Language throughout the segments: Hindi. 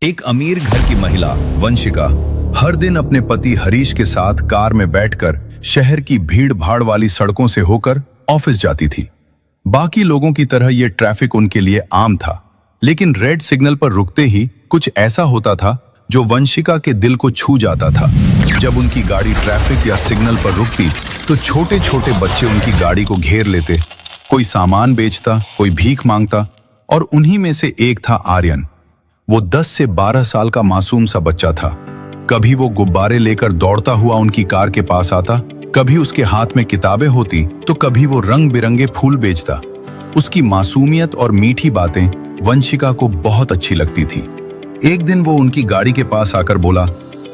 एक अमीर घर की महिला वंशिका हर दिन अपने पति हरीश के साथ कार में बैठकर शहर की भीड़ भाड़ वाली सड़कों से होकर ऑफिस जाती थी। बाकी लोगों की तरह यह ट्रैफिक उनके लिए आम था, लेकिन रेड सिग्नल पर रुकते ही कुछ ऐसा होता था जो वंशिका के दिल को छू जाता था। जब उनकी गाड़ी ट्रैफिक या सिग्नल पर रुकती तो छोटे छोटे बच्चे उनकी गाड़ी को घेर लेते। कोई सामान बेचता, कोई भीख मांगता, और उन्हीं में से एक था आर्यन। वो 10 से 12 साल का मासूम सा बच्चा था। कभी वो गुब्बारे लेकर दौड़ता हुआ उनकी कार के पास आता, कभी उसके हाथ में किताबें होती तो कभी वो रंग बिरंगे फूल बेचता। उसकी मासूमियत और मीठी बातें वंशिका को बहुत अच्छी लगती थी। एक दिन वो उनकी गाड़ी के पास आकर बोला,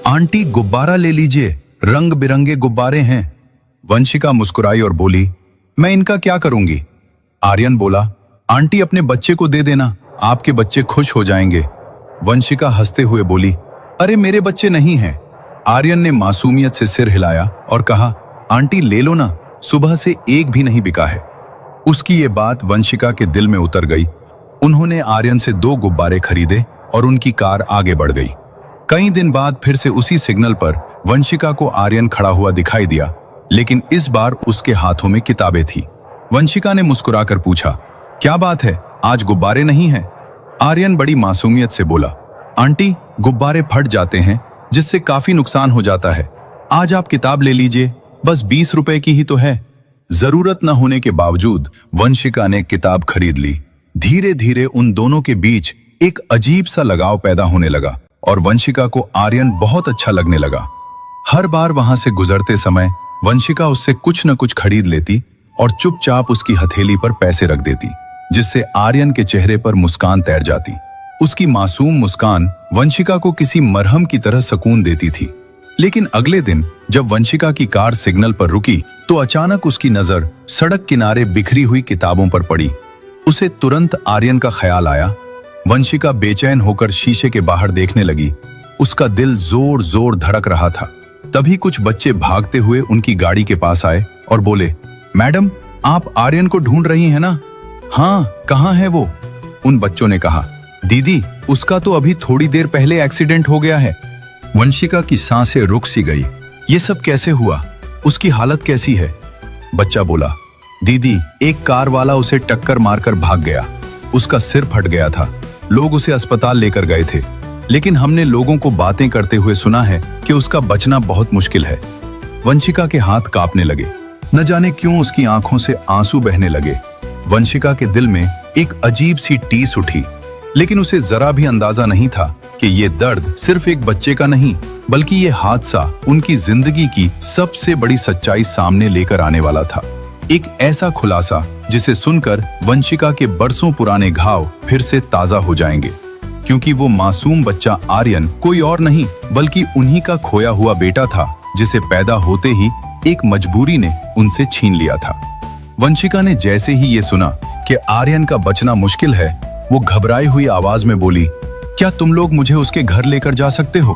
आंटी गुब्बारा ले लीजिए, रंग बिरंगे गुब्बारे हैं। वंशिका मुस्कुराई और बोली, मैं इनका क्या करूंगी? आर्यन बोला, आंटी अपने बच्चे को दे देना, आपके बच्चे खुश हो जाएंगे। वंशिका हंसते हुए बोली, अरे मेरे बच्चे नहीं हैं। आर्यन ने मासूमियत से सिर हिलाया और कहा, आंटी ले लो ना, सुबह से एक भी नहीं बिका है। उसकी ये बात वंशिका के दिल में उतर गई। उन्होंने आर्यन से 2 गुब्बारे खरीदे और उनकी कार आगे बढ़ गई। कई दिन बाद फिर से उसी सिग्नल पर वंशिका को आर्यन खड़ा हुआ दिखाई दिया, लेकिन इस बार उसके हाथों में किताबें थी। वंशिका ने मुस्कुराकर पूछा, क्या बात है, आज गुब्बारे नहीं हैं? आर्यन बड़ी मासूमियत से बोला, आंटी गुब्बारे फट जाते हैं जिससे काफी नुकसान हो जाता है। आज आप किताब ले लीजिए, बस 20 रुपए की ही तो है। जरूरत न होने के बावजूद वंशिका ने किताब खरीद ली। धीरे धीरे उन दोनों के बीच एक अजीब सा लगाव पैदा होने लगा और वंशिका को आर्यन बहुत अच्छा लगने लगा। हर बार वहां से गुजरते समय वंशिका उससे कुछ न कुछ खरीद लेती और चुपचाप उसकी हथेली पर पैसे रख देती, जिससे आर्यन के चेहरे पर मुस्कान तैर जाती। उसकी मासूम मुस्कान वंशिका को किसी मरहम की तरह सुकून देती थी। लेकिन अगले दिन जब वंशिका की कार सिग्नल पर रुकी तो अचानक उसकी नजर सड़क किनारे बिखरी हुई किताबों पर पड़ी। उसे तुरंत आर्यन का ख्याल आया। वंशिका बेचैन होकर शीशे के बाहर देखने लगी। उसका दिल जोर जोर धड़क रहा था। तभी कुछ बच्चे भागते हुए उनकी गाड़ी के पास आए और बोले, मैडम आप आर्यन को ढूंढ रही हैं ना? हाँ, कहाँ है वो? उन बच्चों ने कहा, दीदी उसका तो अभी थोड़ी देर पहले एक्सीडेंट हो गया है। वंशिका की सांसें रुक सी गई। ये सब कैसे हुआ? उसकी हालत कैसी है? बच्चा बोला, दीदी एक कार वाला उसे टक्कर मारकर भाग गया। उसका सिर फट गया था। लोग उसे अस्पताल लेकर गए थे, लेकिन हमने लोगों को बातें करते हुए सुना है कि उसका बचना बहुत मुश्किल है। वंशिका के हाथ कांपने लगे। न जाने क्यों उसकी आंखों से आंसू बहने लगे। वंशिका के दिल में एक अजीब सी टीस उठी, लेकिन उसे जरा भी अंदाजा नहीं था कि ये दर्द सिर्फ एक बच्चे का नहीं, बल्कि ये हादसा उनकी जिंदगी की सबसे बड़ी सच्चाई सामने लेकर आने वाला था। एक ऐसा खुलासा जिसे सुनकर वंशिका के बरसों पुराने घाव फिर से ताजा हो जाएंगे, क्योंकि वो मासूम बच्चा आर्यन कोई और नहीं बल्कि उन्हीं का खोया हुआ बेटा था, जिसे पैदा होते ही एक मजबूरी ने उनसे छीन लिया था। वंशिका ने जैसे ही ये सुना कि आर्यन का बचना मुश्किल है, वो घबराई हुई आवाज में बोली, क्या तुम लोग मुझे उसके घर लेकर जा सकते हो?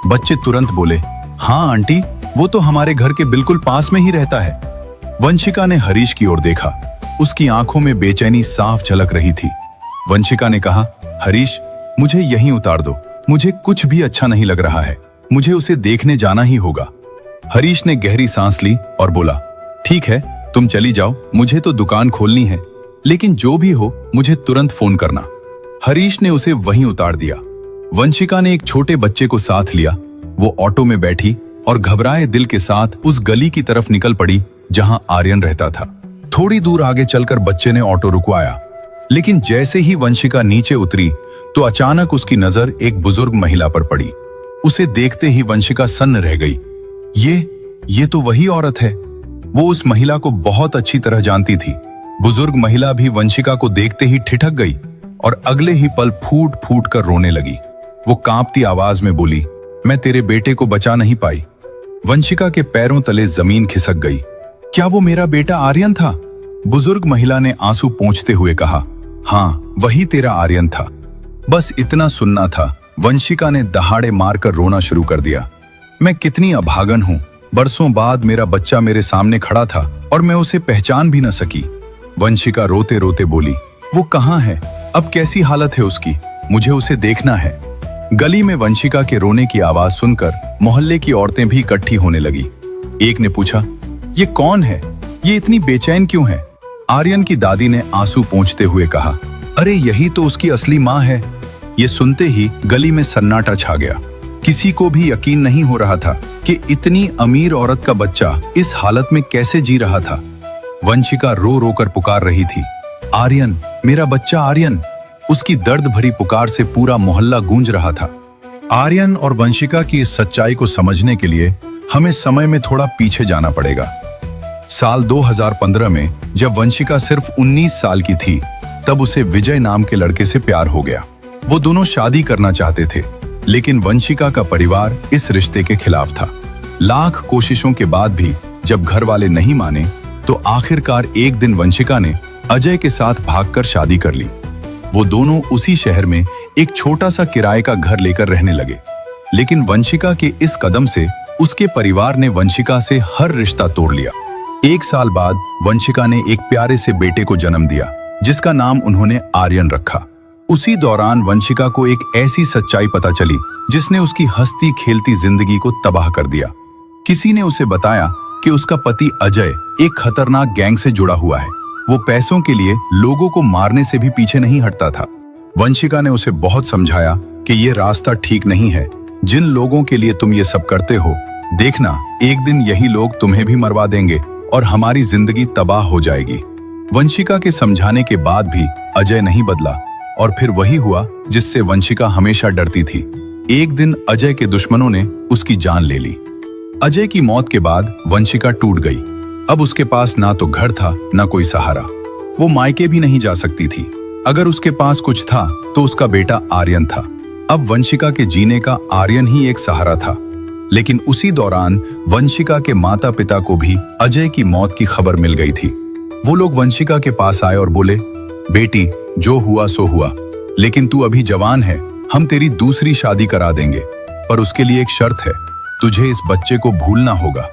बच्चे तुरंत बोले, हाँ आंटी, वो तो हमारे घर के बिल्कुल पास में ही रहता है। वंशिका ने हरीश की ओर देखा। उसकी आंखों में बेचैनी साफ झलक रही थी। वंशिका ने कहा, हरीश मुझे यहीं उतार दो, मुझे कुछ भी अच्छा नहीं लग रहा है, मुझे उसे देखने जाना ही होगा। हरीश ने गहरी सांस ली और बोला, ठीक है तुम चली जाओ, मुझे तो दुकान खोलनी है, लेकिन जो भी हो मुझे तुरंत फोन करना। हरीश ने उसे वहीं उतार दिया। वंशिका ने एक छोटे बच्चे को साथ लिया। वो ऑटो में बैठी और घबराए दिल के साथ उस गली की तरफ निकल पड़ी जहां आर्यन रहता था। थोड़ी दूर आगे चलकर बच्चे ने ऑटो रुकवाया, लेकिन जैसे ही वंशिका नीचे उतरी तो अचानक उसकी नजर एक बुजुर्ग महिला पर पड़ी। उसे देखते ही वंशिका सन्न रह गई। ये तो वही औरत है। वो उस महिला को बहुत अच्छी तरह जानती थी। बुजुर्ग महिला भी वंशिका को देखते ही ठिठक गई और अगले ही पल फूट फूट कर रोने लगी। वो कांपती आवाज में बोली, मैं तेरे बेटे को बचा नहीं पाई। वंशिका के पैरों तले जमीन खिसक गई। क्या वो मेरा बेटा आर्यन था? बुजुर्ग महिला ने आंसू पोंछते हुए कहा, हाँ वही तेरा आर्यन था। बस इतना सुनना था। वंशिका ने दहाड़े मारकर रोना शुरू कर दिया। मैं कितनी अभागन हूं, बरसों बाद मेरा बच्चा मेरे सामने खड़ा था और मैं उसे पहचान भी न सकी। वंशिका रोते रोते बोली, वो कहाँ है? अब कैसी हालत है उसकी? मुझे उसे देखना है। गली में वंशिका के रोने की आवाज सुनकर मोहल्ले की औरतें भी इकट्ठी होने लगी। एक ने पूछा, ये कौन है? ये इतनी बेचैन क्यों है? आर्यन की दादी ने आंसू पोंछते हुए कहा, अरे यही तो उसकी असली माँ है। ये सुनते ही गली में सन्नाटा छा गया। किसी को भी यकीन नहीं हो रहा था कि इतनी अमीर औरत का बच्चा इस हालत में कैसे जी रहा था। वंशिका रो रो कर पुकार रही थी, आर्यन, मेरा बच्चा आर्यन। उसकी दर्द भरी पुकार से पूरा मोहल्ला गूंज रहा था। आर्यन और वंशिका की इस सच्चाई को समझने के लिए हमें समय में थोड़ा पीछे जाना पड़ेगा। साल 2015 में जब वंशिका सिर्फ 19 साल की थी, तब उसे विजय नाम के लड़के से प्यार हो गया। वो दोनों शादी करना चाहते थे, लेकिन वंशिका का परिवार इस रिश्ते के खिलाफ था। लाख कोशिशों के बाद भी जब घर वाले नहीं माने, तो आखिरकार एक दिन वंशिका ने अजय के साथ भागकर शादी कर ली। वो दोनों उसी शहर में एक छोटा सा किराए का घर लेकर रहने लगे। लेकिन वंशिका के इस कदम से उसके परिवार ने वंशिका से हर रिश्ता तोड़ लिया। 1 साल बाद वंशिका ने एक प्यारे से बेटे को जन्म दिया, जिसका नाम उन्होंने आर्यन रखा। उसी दौरान वंशिका को एक ऐसी सच्चाई पता चली जिसने उसकी हंसती खेलती जिंदगी को तबाह कर दिया। किसी ने उसे बताया कि उसका पति अजय एक खतरनाक गैंग से जुड़ा हुआ है। वो पैसों के लिए लोगों को मारने से भी पीछे नहीं हटता था। वंशिका ने उसे बहुत समझाया कि ये रास्ता ठीक नहीं है। जिन लोगों के लिए तुम ये सब करते हो, देखना एक दिन यही लोग तुम्हें भी मरवा देंगे और हमारी जिंदगी तबाह हो जाएगी। वंशिका के समझाने के बाद भी अजय नहीं बदला और फिर वही हुआ जिससे वंशिका हमेशा डरती थी। एक दिन अजय के दुश्मनों ने उसकी जान ले ली। अजय की मौत के बाद वंशिका टूट गई। अब उसके पास ना तो घर था, ना कोई सहारा। वो मायके भी नहीं जा सकती थी। अगर उसके पास कुछ था तो उसका बेटा आर्यन था। अब वंशिका के जीने का आर्यन ही एक सहारा था। लेकिन उसी दौरान वंशिका के माता पिता को भी अजय की मौत की खबर मिल गई थी। वो लोग वंशिका के पास आए और बोले, बेटी, जो हुआ सो हुआ, लेकिन तू अभी जवान है, हम तेरी दूसरी शादी करा देंगे, पर उसके लिए एक शर्त है, तुझे इस बच्चे को भूलना होगा।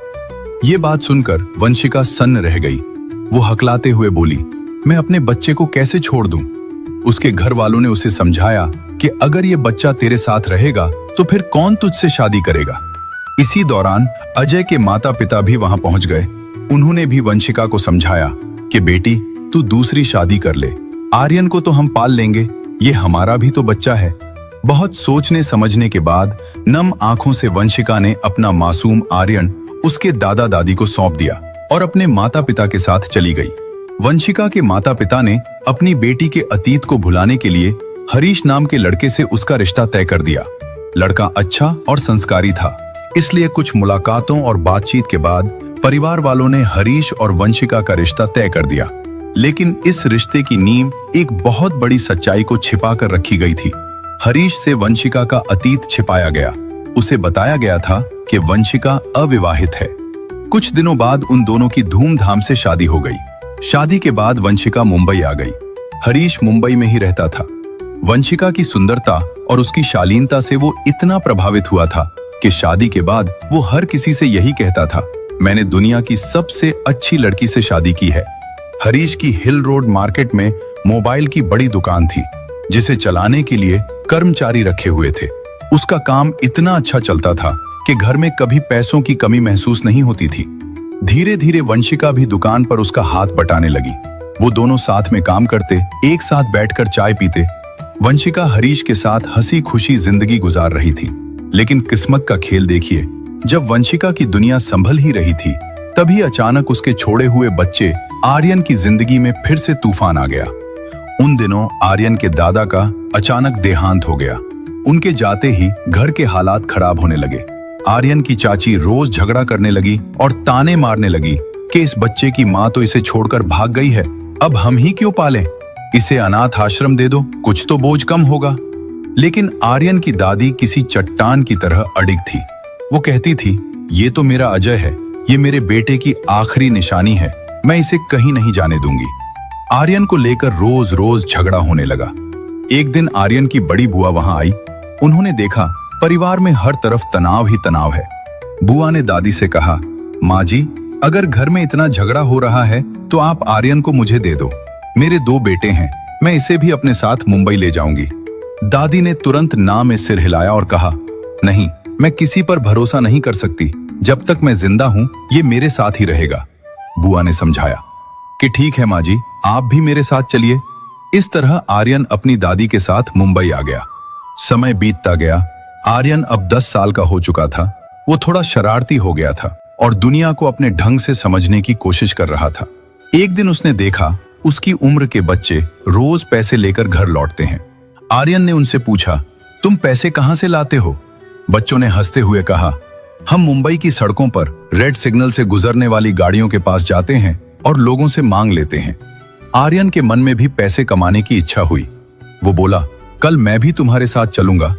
ये बात सुनकर वंशिका सन्न रह गई। वो हकलाते हुए बोली, मैं अपने बच्चे को कैसे छोड़ दूं? उसके घर वालों ने उसे समझाया कि अगर ये बच्चा तेरे साथ रहेगा तो फिर कौन तुझसे शादी करेगा। इसी दौरान अजय के माता पिता भी वहां पहुंच गए। उन्होंने भी वंशिका को समझाया कि बेटी, तू दूसरी शादी कर ले, आर्यन को तो हम पाल लेंगे, ये हमारा भी तो बच्चा है। बहुत सोचने समझने के बाद नम आंखों से वंशिका ने अपना मासूम आर्यन उसके दादा दादी को सौंप दिया और अपने माता पिता के साथ चली गई। वंशिका के माता पिता ने अपनी बेटी के अतीत को भुलाने के लिए हरीश नाम के लड़के से उसका रिश्ता तय कर दिया। लड़का अच्छा और संस्कारी था, इसलिए कुछ मुलाकातों और बातचीत के बाद परिवार वालों ने हरीश और वंशिका का रिश्ता तय कर दिया। लेकिन इस रिश्ते की नींव एक बहुत बड़ी सच्चाई को छिपा कर रखी गई थी। हरीश से वंशिका का अतीत छिपाया गया। उसे बताया गया था कि वंशिका अविवाहित है। कुछ दिनों बाद उन दोनों की धूमधाम से शादी हो गई। शादी के बाद वंशिका मुंबई आ गई। हरीश मुंबई में ही रहता था। वंशिका की सुंदरता और उसकी शालीनता से वो इतना प्रभावित हुआ था कि शादी के बाद वो हर किसी से यही कहता था, मैंने दुनिया की सबसे अच्छी लड़की से शादी की है। हरीश की हिल रोड मार्केट में मोबाइल की बड़ी दुकान थी, जिसे चलाने के लिए कर्मचारी रखे हुए थे। उसका काम इतना अच्छा चलता था कि घर में कभी पैसों की कमी महसूस नहीं होती थी। धीरे धीरे वंशिका भी दुकान पर उसका हाथ बटाने लगी। वो दोनों साथ में काम करते, एक साथ बैठकर चाय पीते। वंशिका हरीश के साथ हंसी खुशी जिंदगी गुजार रही थी। लेकिन किस्मत का खेल देखिए, जब वंशिका की दुनिया संभल ही रही थी, तभी अचानक उसके छोड़े हुए बच्चे आर्यन की जिंदगी में फिर से तूफान आ गया। उन दिनों आर्यन के दादा का अचानक देहांत हो गया। उनके जाते ही घर के हालात खराब होने लगे। आर्यन की चाची रोज झगड़ा करने लगी और ताने मारने लगी कि इस बच्चे की माँ तो इसे छोड़कर भाग गई है, अब हम ही क्यों पालें? इसे अनाथ आश्रम दे दो, कुछ तो बोझ कम होगा। लेकिन आर्यन की दादी किसी चट्टान की तरह अडिग थी। वो कहती थी, ये तो मेरा अजय है, ये मेरे बेटे की आखिरी निशानी है, मैं इसे कहीं नहीं जाने दूंगी। आर्यन को लेकर रोज रोज झगड़ा होने लगा। एक दिन आर्यन की बड़ी बुआ वहां आई। उन्होंने देखा परिवार में हर तरफ तनाव ही तनाव है। बुआ ने दादी से कहा, माँ जी, अगर घर में इतना झगड़ा हो रहा है तो आप आर्यन को मुझे दे दो। मेरे 2 बेटे हैं, मैं इसे भी अपने साथ मुंबई ले जाऊंगी। दादी ने तुरंत ना में सिर हिलाया और कहा, नहीं, मैं किसी पर भरोसा नहीं कर सकती। जब तक मैं जिंदा हूं ये मेरे साथ ही रहेगा। बुआ ने समझाया कि ठीक है माँ जी, आप भी मेरे साथ चलिए। इस तरह आर्यन अपनी दादी के साथ मुंबई आ गया। समय बीतता गया। आर्यन अब 10 साल का हो चुका था। वो थोड़ा शरारती हो गया था और दुनिया को अपने ढंग से समझने की कोशिश कर रहा था। एक दिन उसने देखा उसकी उम्र के बच्चे रोज पैसे लेकर घर लौटते हैं। आर्यन ने उनसे पूछा, तुम पैसे कहां से लाते हो? बच्चों ने हंसते हुए कहा, हम मुंबई की सड़कों पर रेड सिग्नल से गुजरने वाली गाड़ियों के पास जाते हैं और लोगों से मांग लेते हैं। आर्यन के मन में भी पैसे कमाने की इच्छा हुई। वो बोला, कल मैं भी तुम्हारे साथ चलूंगा।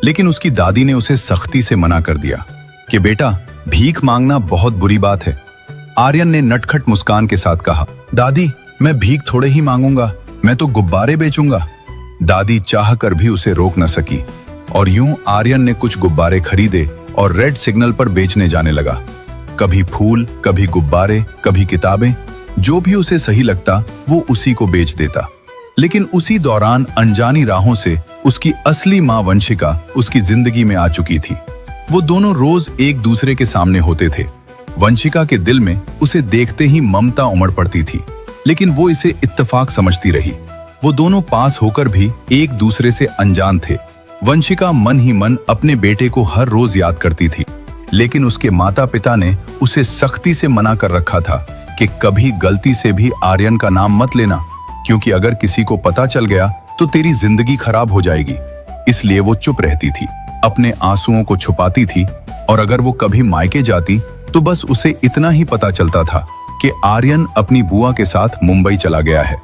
लेकिन उसकी दादी ने उसे सख्ती से मना कर दिया कि बेटा, भीख मांगना बहुत बुरी बात है। आर्यन ने नटखट मुस्कान के साथ कहा, दादी, मैं भीख थोड़े ही मांगूंगा, मैं तो गुब्बारे बेचूंगा। दादी चाहकर भी उसे रोक न सकी और यूं आर्यन ने कुछ गुब्बारे खरीदे और रेड सिग्नल पर बेचने जाने लगा। कभी फूल, कभी गुब्बारे, कभी किताबें, जो भी उसे सही लगता वो उसी को बेच देता। लेकिन उसी दौरान अनजानी राहों से उसकी असली मां वंशिका उसकी जिंदगी में आ चुकी थी। वो दोनों रोज एक दूसरे के सामने होते थे। वंशिका के दिल में उसे देखते ही ममता उमड़ पड़ती थी, लेकिन वो इसे इत्तेफाक समझती रही। वो दोनों पास होकर भी एक दूसरे से अनजान थे। वंशिका मन ही मन अपने बेटे को हर रोज याद करती थी, लेकिन उसके माता पिता ने उसे सख्ती से मना कर रखा था कि कभी गलती से भी आर्यन का नाम मत लेना, क्योंकि अगर किसी को पता चल गया तो तेरी जिंदगी खराब हो जाएगी। इसलिए वो चुप रहती थी, अपने आंसुओं को छुपाती थी और अगर वो कभी मायके जाती तो बस उसे इतना ही पता चलता था कि आर्यन अपनी बुआ के साथ मुंबई चला गया है।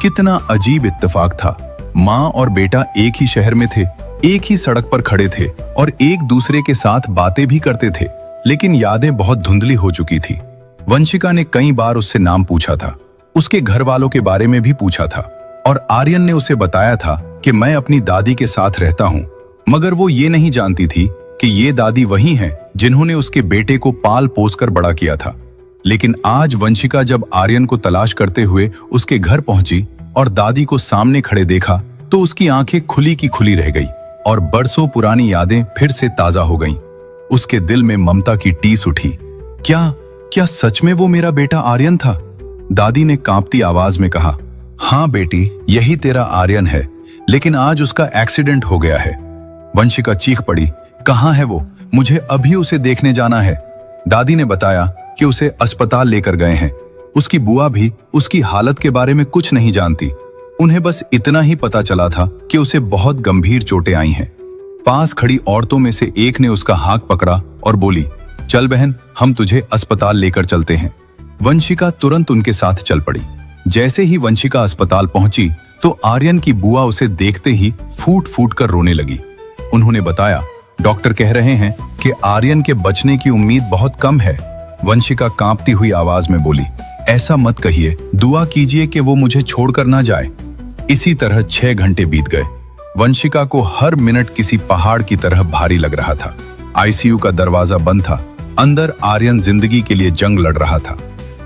कितना अजीब इत्तेफाक था। माँ और बेटा एक ही शहर में थे, एक ही सड़क पर खड़े थे और एक दूसरे के साथ बातें भी करते थे, लेकिन यादें बहुत धुंधली हो चुकी थी। वंशिका ने कई बार उससे नाम पूछा था, उसके घर वालों के बारे में भी पूछा था और आर्यन ने उसे बताया था कि मैं अपनी दादी के साथ रहता हूँ, मगर वो ये नहीं जानती थी कि ये दादी वही हैं जिन्होंने उसके बेटे को पाल पोस कर बड़ा किया था। लेकिन आज वंशिका जब आर्यन को तलाश करते हुए उसके घर पहुंची और दादी को सामने खड़े देखा तो उसकी आंखें खुली की खुली रह गई और बरसों पुरानी यादें फिर से ताजा हो गईं। उसके दिल में ममता की टीस उठी। क्या सच में वो मेरा बेटा आर्यन था? दादी ने कांपती आवाज में कहा, हाँ बेटी, यही तेरा आर्यन है, लेकिन आज उसका एक्सीडेंट हो गया है। वंशिका चीख पड़ी, कहाँ है वो? मुझे अभी उसे देखने जाना है। दादी ने बताया कि उसे अस्पताल लेकर गए हैं। उसकी बुआ भी उसकी हालत के बारे में कुछ नहीं जानती। उन्हें बस इतना ही पता चला था कि उसे बहुत गंभीर चोटें आई हैं। पास खड़ी औरतों में से एक ने उसका हाथ पकड़ा और बोली, चल बहन, हम तुझे अस्पताल लेकर चलते हैं। वंशिका तुरंत उनके साथ चल पड़ी। जैसे ही वंशिका अस्पताल पहुंची तो आर्यन की बुआ उसे देखते ही फूट फूट कर रोने लगी। उन्होंने बताया, डॉक्टर कह रहे हैं कि आर्यन के बचने की उम्मीद बहुत कम है। वंशिका कांपती हुई आवाज में बोली, ऐसा मत कहिए, दुआ कीजिए कि वो मुझे छोड़कर ना जाए। इसी तरह 6 घंटे बीत गए। वंशिका को हर मिनट किसी पहाड़ की तरह भारी लग रहा था। आईसीयू का दरवाजा बंद था। अंदर आर्यन जिंदगी के लिए जंग लड़ रहा था।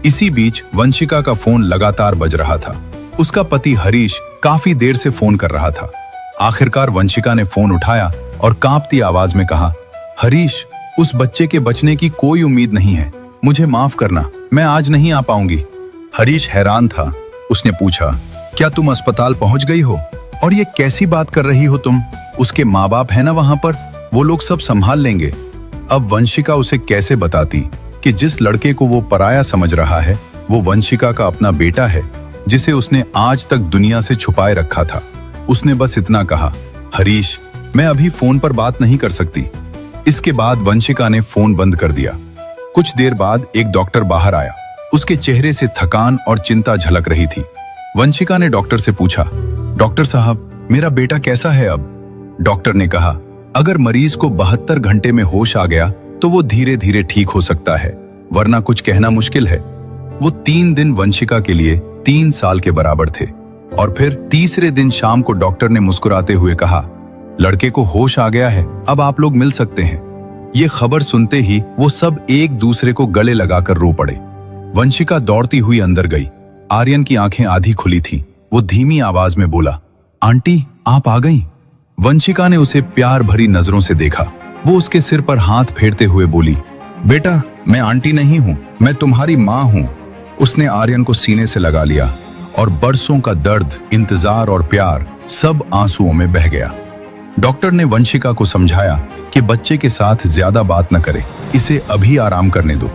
इसी बीच वंशिका का फोन लगातार बज रहा था। उसका पति हरीश काफी देर से फोन कर रहा था। आखिरकार वंशिका ने फोन उठाया और कांपती आवाज में कहा, हरीश, उस बच्चे के बचने की कोई उम्मीद नहीं है, मुझे माफ करना, मैं आज नहीं आ पाऊंगी। हरीश हैरान था। उसने पूछा, क्या तुम अस्पताल पहुंच गई हो? और ये कैसी बात कर रही हो तुम? उसके माँ बाप है ना वहां पर, वो लोग सब संभाल लेंगे। अब वंशिका उसे कैसे बताती कि जिस लड़के को वो पराया समझ रहा है वो वंशिका का अपना बेटा है, जिसे उसने आज तक दुनिया से छुपाए रखा था। उसने बस इतना कहा, हरीश, मैं अभी फोन पर बात नहीं कर सकती। इसके बाद वंशिका ने फोन बंद कर दिया। कुछ देर बाद एक डॉक्टर बाहर आया। उसके चेहरे से थकान और चिंता झलक रही थी। वंशिका ने डॉक्टर से पूछा, डॉक्टर साहब, मेरा बेटा कैसा है अब? डॉक्टर ने कहा, अगर मरीज को 72 घंटे में होश आ गया तो वो धीरे धीरे ठीक हो सकता है, वरना कुछ कहना मुश्किल है। वो 3 दिन वंशिका के लिए 3 साल के बराबर थे। और फिर तीसरे दिन शाम को डॉक्टर ने मुस्कुराते हुए कहा, लड़के को होश आ गया है, अब आप लोग मिल सकते हैं। ये खबर सुनते ही वो सब एक दूसरे को गले लगाकर रो पड़े। वंशिका दौड़ती हुई अंदर गई। आर्यन की आंखें आधी खुली थीं। वो धीमी आवाज में बोला, आंटी, आप आ गईं? वंशिका ने उसे प्यार भरी नजरों से देखा। वो उसके सिर पर हाथ फेरते हुए बोली, बेटा, मैं आंटी नहीं हूं, मैं तुम्हारी माँ हूं। उसने आर्यन को सीने से लगा लिया और बरसों का दर्द, इंतजार और प्यार सब आंसुओं में बह गया। डॉक्टर ने वंशिका को समझाया कि बच्चे के साथ ज्यादा बात न करे, इसे अभी आराम करने दो।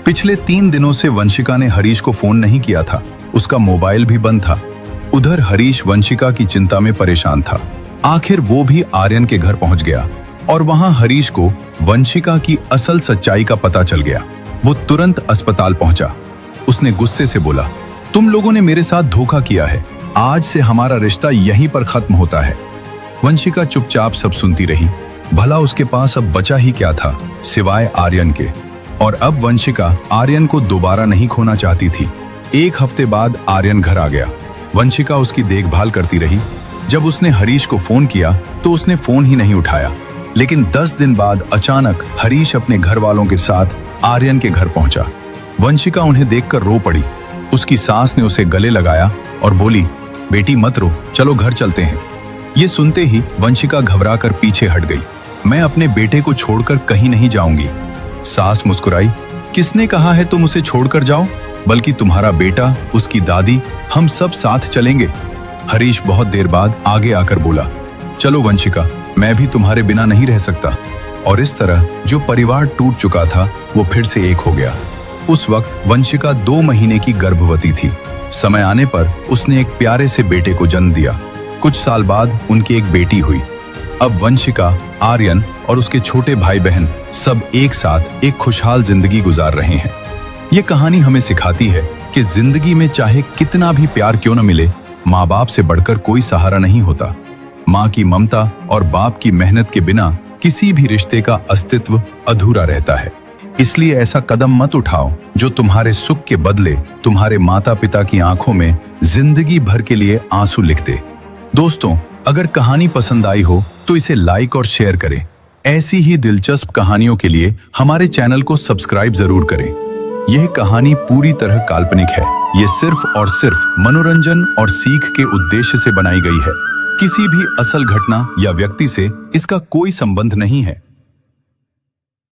पिछले 3 दिनों से वंशिका ने हरीश को फोन नहीं किया था, उसका मोबाइल भी बंद था। उधर हरीश वंशिका की चिंता में परेशान था। आखिर वो भी आर्यन के घर पहुंच गया और वहां हरीश को वंशिका की असल सच्चाई का पता चल गया। वो तुरंत अस्पताल पहुंचा। उसने गुस्से से बोला, तुम लोगों ने मेरे साथ धोखा किया है, आज से हमारा रिश्ता यहीं पर खत्म होता है। वंशिका चुपचाप सब सुनती रही। भला उसके पास अब बचा ही क्या था सिवाय आर्यन के। और अब वंशिका आर्यन को दोबारा नहीं खोना चाहती थी। 1 हफ्ते बाद आर्यन घर आ गया। वंशिका उसकी देखभाल करती रही। जब उसने हरीश को फोन किया तो उसने फोन ही नहीं उठाया। लेकिन 10 दिन बाद अचानक हरीश अपने घर वालों के साथ आर्यन के घर पहुंचा। वंशिका उन्हें देखकर रो पड़ी। उसकी सास ने उसे गले लगाया और बोली, बेटी मत रो, चलो घर चलते हैं। ये सुनते ही वंशिका घबराकर पीछे हट गई। मैं अपने बेटे को छोड़कर कहीं नहीं जाऊंगी। सास मुस्कुराई, किसने कहा है तुम उसे छोड़कर जाओ, बल्कि तुम्हारा बेटा, उसकी दादी, हम सब साथ चलेंगे। हरीश बहुत देर बाद आगे आकर बोला, चलो वंशिका, मैं भी तुम्हारे बिना नहीं रह सकता। और इस तरह जो परिवार टूट चुका था वो फिर से एक हो गया। उस वक्त वंशिका 2 महीने की गर्भवती थी। समय आने पर उसने एक प्यारे से बेटे को जन्म दिया। कुछ साल बाद उनकी एक बेटी हुई। अब वंशिका, आर्यन और उसके छोटे भाई बहन सब एक साथ एक खुशहाल जिंदगी गुजार रहे हैं। ये कहानी हमें सिखाती है कि जिंदगी में चाहे कितना भी प्यार क्यों न मिले, माँ बाप से बढ़कर कोई सहारा नहीं होता। माँ की ममता और बाप की मेहनत के बिना किसी भी रिश्ते का अस्तित्व अधूरा रहता है। इसलिए ऐसा कदम मत उठाओ जो तुम्हारे सुख के बदले तुम्हारे माता पिता की आंखों में जिंदगी भर के लिए आंसू लिख दे। दोस्तों, अगर कहानी पसंद आई हो तो इसे लाइक और शेयर करें। ऐसी ही दिलचस्प कहानियों के लिए हमारे चैनल को सब्सक्राइब जरूर करें। यह कहानी पूरी तरह काल्पनिक है। ये सिर्फ और सिर्फ मनोरंजन और सीख के उद्देश्य से बनाई गई है। किसी भी असल घटना या व्यक्ति से इसका कोई संबंध नहीं है।